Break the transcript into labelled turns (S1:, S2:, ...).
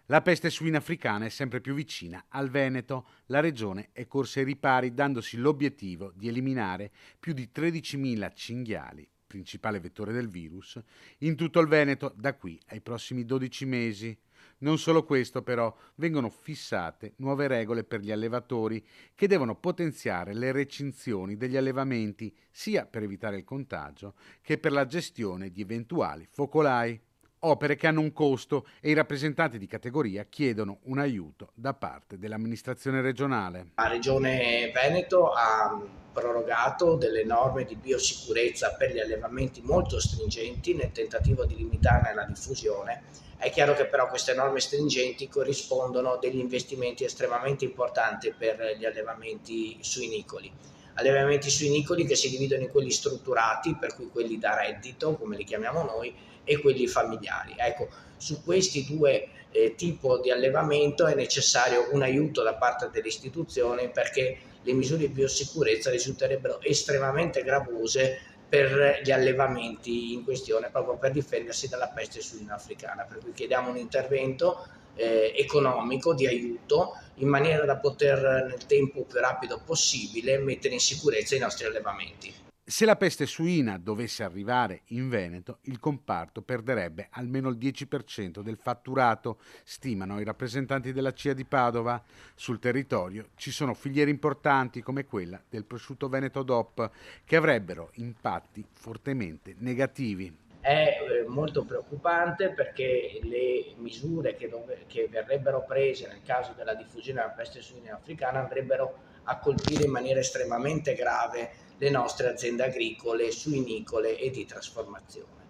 S1: La peste suina africana è sempre più vicina al Veneto. La regione è corsa ai ripari dandosi l'obiettivo di eliminare più di 13.000 cinghiali, principale vettore del virus, in tutto il Veneto da qui ai prossimi 12 mesi. Non solo questo, però, vengono fissate nuove regole per gli allevatori che devono potenziare le recinzioni degli allevamenti sia per evitare il contagio che per la gestione di eventuali focolai. Opere che hanno un costo e i rappresentanti di categoria chiedono un aiuto da parte dell'amministrazione regionale.
S2: La Regione Veneto ha prorogato delle norme di biosicurezza per gli allevamenti molto stringenti nel tentativo di limitarne la diffusione. È chiaro che però queste norme stringenti corrispondono a degli investimenti estremamente importanti per gli allevamenti suinicoli. Allevamenti suinicoli che si dividono in quelli strutturati, per cui quelli da reddito, come li chiamiamo noi, e quelli familiari. Ecco, su questi due tipo di allevamento è necessario un aiuto da parte delle istituzioni, perché le misure di biosicurezza risulterebbero estremamente gravose per gli allevamenti in questione, proprio per difendersi dalla peste suina africana. Per cui chiediamo un intervento economico di aiuto in maniera da poter nel tempo più rapido possibile mettere in sicurezza i nostri allevamenti.
S1: Se la peste suina dovesse arrivare in Veneto, il comparto perderebbe almeno il 10% del fatturato, stimano i rappresentanti della CIA di Padova. Sul territorio ci sono filiere importanti come quella del prosciutto Veneto DOP che avrebbero impatti fortemente negativi.
S2: È molto preoccupante, perché le misure che verrebbero prese nel caso della diffusione della peste suina africana andrebbero a colpire in maniera estremamente grave le nostre aziende agricole, suinicole e di trasformazione.